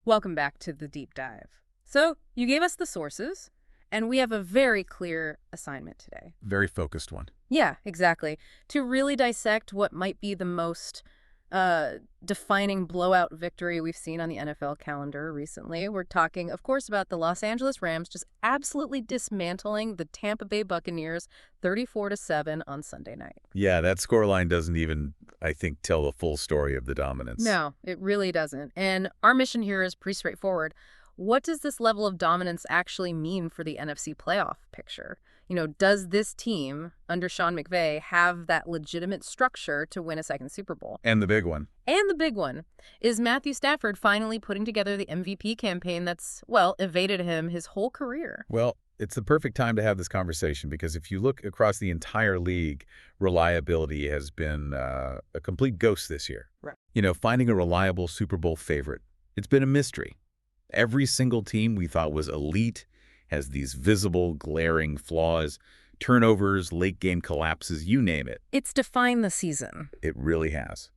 Welcome back to the deep dive. So, you gave us the sources, and we have a very clear assignment today. Very focused one. Yeah, exactly. To really dissect what might be the most defining blowout victory we've seen on the NFL calendar recently. We're talking, of course, about the Los Angeles Rams just absolutely dismantling the Tampa Bay Buccaneers 34-7 on Sunday night. Yeah, that scoreline doesn't even, I think, tell the full story of the dominance. No, it really doesn't. And our mission here is pretty straightforward. What does this level of dominance actually mean for the NFC playoff picture? You know, does this team under Sean McVay have that legitimate structure to win a second Super Bowl? And the big one. And the big one is Matthew Stafford finally putting together the MVP campaign that's, well, evaded him his whole career. Well, it's the perfect time to have this conversation because if you look across the entire league, reliability has been a complete ghost this year. Right. You know, finding a reliable Super Bowl favorite, it's been a mystery. Every single team we thought was elite has these visible, glaring flaws, turnovers, late-game collapses, you name it. It's defined the season. It really has.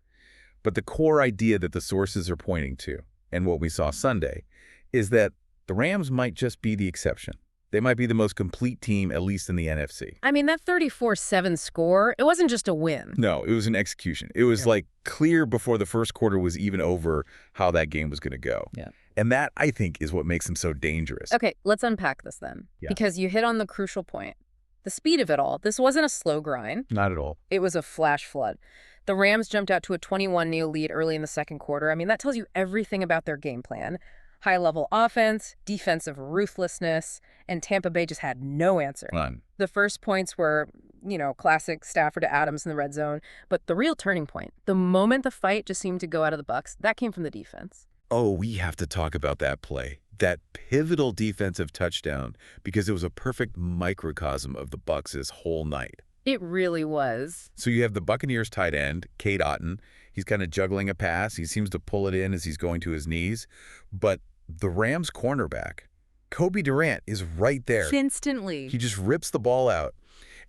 But the core idea that the sources are pointing to, and what we saw Sunday, is that the Rams might just be the exception. They might be the most complete team, at least in the NFC. I mean, that 34-7 score, it wasn't just a win. No, it was an execution. It was like clear before the first quarter was even over how that game was going to go. Yeah. And that, I think, is what makes them so dangerous. Okay, let's unpack this then. Yeah. Because you hit on the crucial point. The speed of it all. This wasn't a slow grind. Not at all. It was a flash flood. The Rams jumped out to a 21-0 lead early in the second quarter. I mean, that tells you everything about their game plan. High-level offense, defensive ruthlessness, and Tampa Bay just had no answer. None. The first points were, you know, classic Stafford to Adams in the red zone. But the real turning point, the moment the fight just seemed to go out of the Bucs, that came from the defense. Oh, we have to talk about that play. That pivotal defensive touchdown, because it was a perfect microcosm of the Bucs' whole night. It really was. So you have the Buccaneers tight end, Cade Otton. He's kind of juggling a pass. He seems to pull it in as he's going to his knees. But the Rams cornerback, Kobe Durant, is right there. Instantly. He just rips the ball out.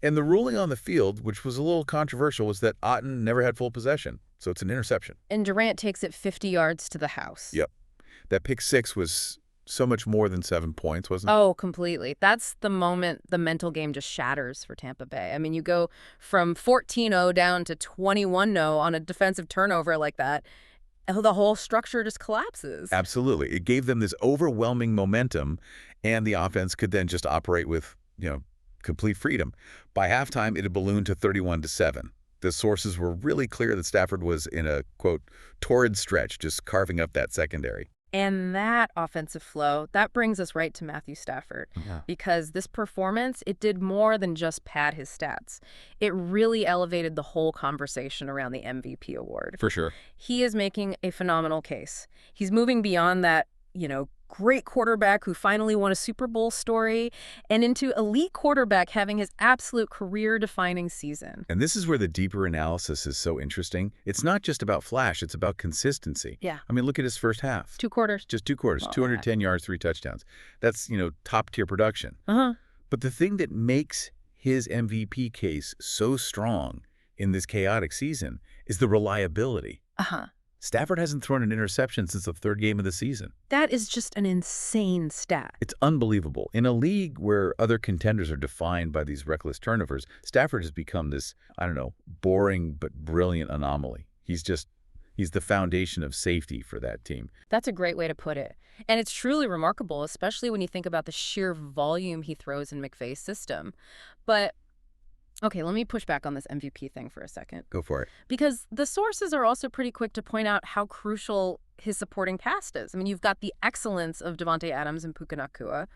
And the ruling on the field, which was a little controversial, was that Otton never had full possession. So it's an interception. And Durant takes it 50 yards to the house. Yep. That pick six was so much more than 7 points, wasn't it? Oh, completely. That's the moment the mental game just shatters for Tampa Bay. I mean, you go from 14-0 down to 21-0 on a defensive turnover like that. The whole structure just collapses. Absolutely. It gave them this overwhelming momentum, and the offense could then just operate with, complete freedom. By halftime, it had ballooned to 31-7. The sources were really clear that Stafford was in a, quote, torrid stretch, just carving up that secondary. And that offensive flow, that brings us right to Matthew Stafford. Yeah. Because this performance, it did more than just pad his stats. It really elevated the whole conversation around the MVP award. For sure. He is making a phenomenal case. He's moving beyond that, great quarterback who finally won a Super Bowl story and into elite quarterback having his absolute career-defining season. And this is where the deeper analysis is so interesting. It's not just about flash, it's about consistency. Yeah. I mean, look at his first half. 2 quarters. Just 2 quarters, Oh, 210 yards, 3 touchdowns. That's, top-tier production. Uh-huh. But the thing that makes his MVP case so strong in this chaotic season is the reliability. Uh-huh. Stafford hasn't thrown an interception since the 3rd game of the season. That is just an insane stat. It's unbelievable. In a league where other contenders are defined by these reckless turnovers, Stafford has become this, boring but brilliant anomaly. He's the foundation of safety for that team. That's a great way to put it. And it's truly remarkable, especially when you think about the sheer volume he throws in McVay's system. But okay, let me push back on this MVP thing for a second. Go for it. Because the sources are also pretty quick to point out how crucial his supporting cast is. I mean, you've got the excellence of Devontae Adams and Puka Nacua.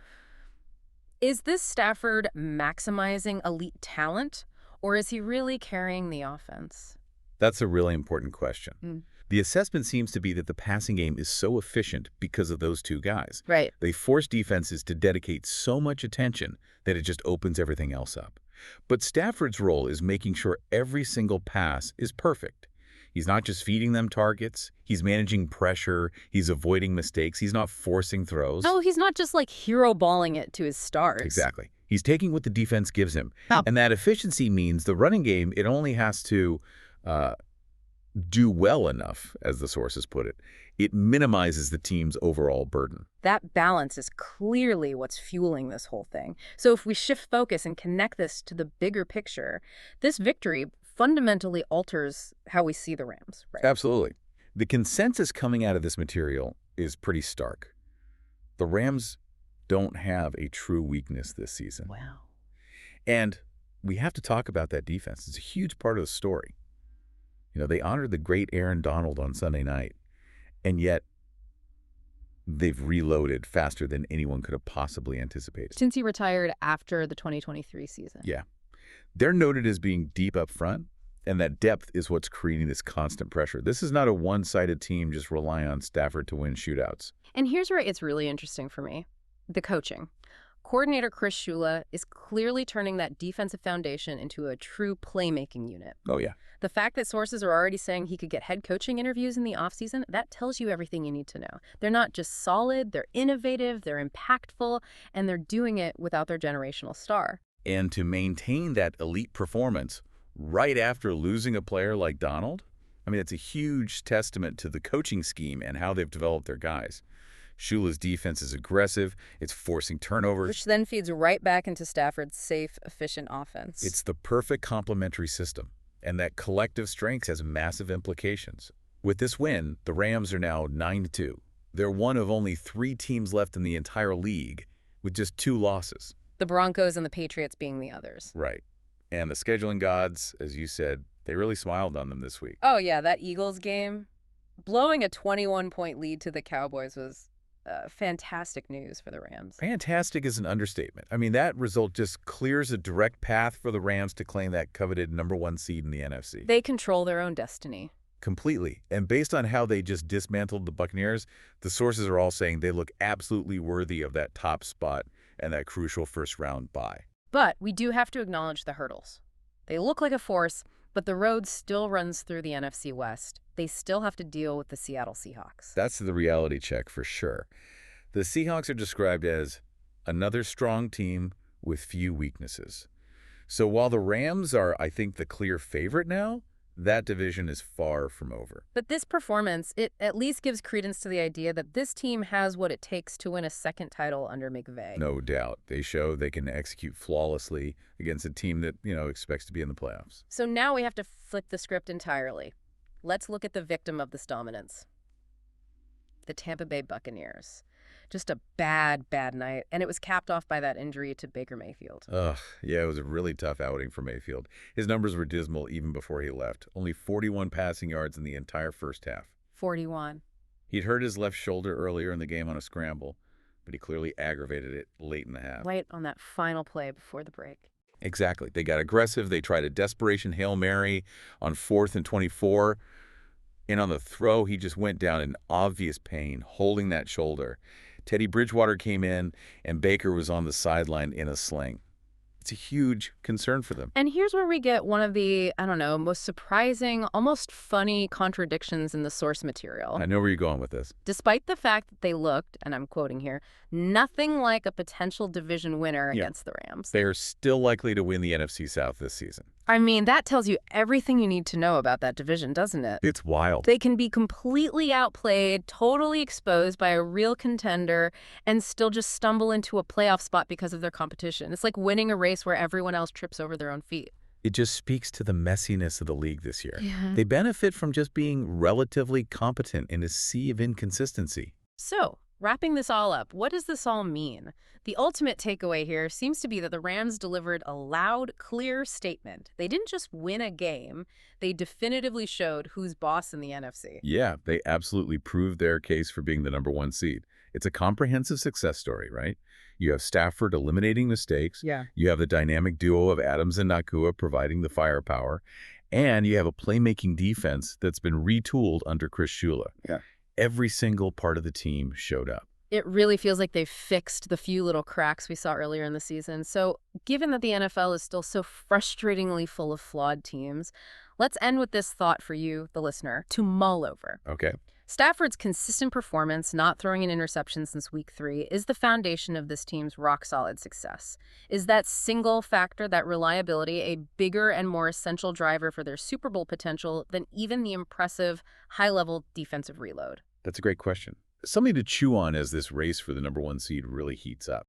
Is this Stafford maximizing elite talent, or is he really carrying the offense? That's a really important question. Mm. The assessment seems to be that the passing game is so efficient because of those two guys. Right. They force defenses to dedicate so much attention that it just opens everything else up. But Stafford's role is making sure every single pass is perfect. He's not just feeding them targets. He's managing pressure. He's avoiding mistakes. He's not forcing throws. No, he's not just like hero balling it to his stars. Exactly. He's taking what the defense gives him. Oh. And that efficiency means the running game, it only has to do well enough, as the sources put it. It minimizes the team's overall burden. That balance is clearly what's fueling this whole thing. So if we shift focus and connect this to the bigger picture, this victory fundamentally alters how we see the Rams, right? Absolutely. The consensus coming out of this material is pretty stark. The Rams don't have a true weakness this season. Wow. And we have to talk about that defense. It's a huge part of the story. You know, they honored the great Aaron Donald on Sunday night, and yet they've reloaded faster than anyone could have possibly anticipated. Since he retired after the 2023 season. Yeah. They're noted as being deep up front, and that depth is what's creating this constant pressure. This is not a one-sided team just relying on Stafford to win shootouts. And here's where it's really interesting for me. The coaching. Coordinator Chris Shula is clearly turning that defensive foundation into a true playmaking unit. Oh, yeah. The fact that sources are already saying he could get head coaching interviews in the offseason, that tells you everything you need to know. They're not just solid, they're innovative, they're impactful, and they're doing it without their generational star. And to maintain that elite performance right after losing a player like Donald, I mean, it's a huge testament to the coaching scheme and how they've developed their guys. Shula's defense is aggressive. It's forcing turnovers. Which then feeds right back into Stafford's safe, efficient offense. It's the perfect complementary system, and that collective strength has massive implications. With this win, the Rams are now 9-2. They're one of only 3 teams left in the entire league with just 2 losses. The Broncos and the Patriots being the others. Right. And the scheduling gods, as you said, they really smiled on them this week. Oh, yeah, that Eagles game. Blowing a 21-point lead to the Cowboys was fantastic news for the Rams. Fantastic is an understatement. I mean, that result just clears a direct path for the Rams to claim that coveted #1 seed in the NFC. They control their own destiny. Completely. And based on how they just dismantled the Buccaneers, the sources are all saying they look absolutely worthy of that top spot and that crucial first-round bye. But we do have to acknowledge the hurdles. They look like a force, but the road still runs through the NFC West. They still have to deal with the Seattle Seahawks. That's the reality check for sure. The Seahawks are described as another strong team with few weaknesses. So while the Rams are, I think, the clear favorite now, that division is far from over. But this performance, it at least gives credence to the idea that this team has what it takes to win a second title under McVay. No doubt. They show they can execute flawlessly against a team that, expects to be in the playoffs. So now we have to flip the script entirely. Let's look at the victim of this dominance. The Tampa Bay Buccaneers. Just a bad night, and it was capped off by that injury to Baker Mayfield. Ugh, yeah, it was a really tough outing for Mayfield. His numbers were dismal even before he left. Only 41 passing yards in the entire first half. 41. He'd hurt his left shoulder earlier in the game on a scramble, but he clearly aggravated it late in the half. Right on that final play before the break. Exactly. They got aggressive. They tried a desperation Hail Mary on 4th and 24. And on the throw, he just went down in obvious pain, holding that shoulder. Teddy Bridgewater came in, and Baker was on the sideline in a sling. It's a huge concern for them. And here's where we get one of the, most surprising, almost funny contradictions in the source material. I know where you're going with this. Despite the fact that they looked, and I'm quoting here, nothing like a potential division winner against the Rams. They are still likely to win the NFC South this season. I mean, that tells you everything you need to know about that division, doesn't it? It's wild. They can be completely outplayed, totally exposed by a real contender, and still just stumble into a playoff spot because of their competition. It's like winning a race where everyone else trips over their own feet. It just speaks to the messiness of the league this year. Yeah. They benefit from just being relatively competent in a sea of inconsistency. So, wrapping this all up, what does this all mean? The ultimate takeaway here seems to be that the Rams delivered a loud, clear statement. They didn't just win a game, they definitively showed who's boss in the NFC. Yeah, they absolutely proved their case for being the #1 seed. It's a comprehensive success story, right? You have Stafford eliminating mistakes. Yeah. You have the dynamic duo of Adams and Nakua providing the firepower. And you have a playmaking defense that's been retooled under Chris Shula. Yeah. Every single part of the team showed up. It really feels like they've fixed the few little cracks we saw earlier in the season. So, given that the NFL is still so frustratingly full of flawed teams, let's end with this thought for you, the listener, to mull over. Okay. Stafford's consistent performance, not throwing an interception since week 3, is the foundation of this team's rock-solid success. Is that single factor, that reliability, a bigger and more essential driver for their Super Bowl potential than even the impressive high-level defensive reload? That's a great question. Something to chew on as this race for the #1 seed really heats up.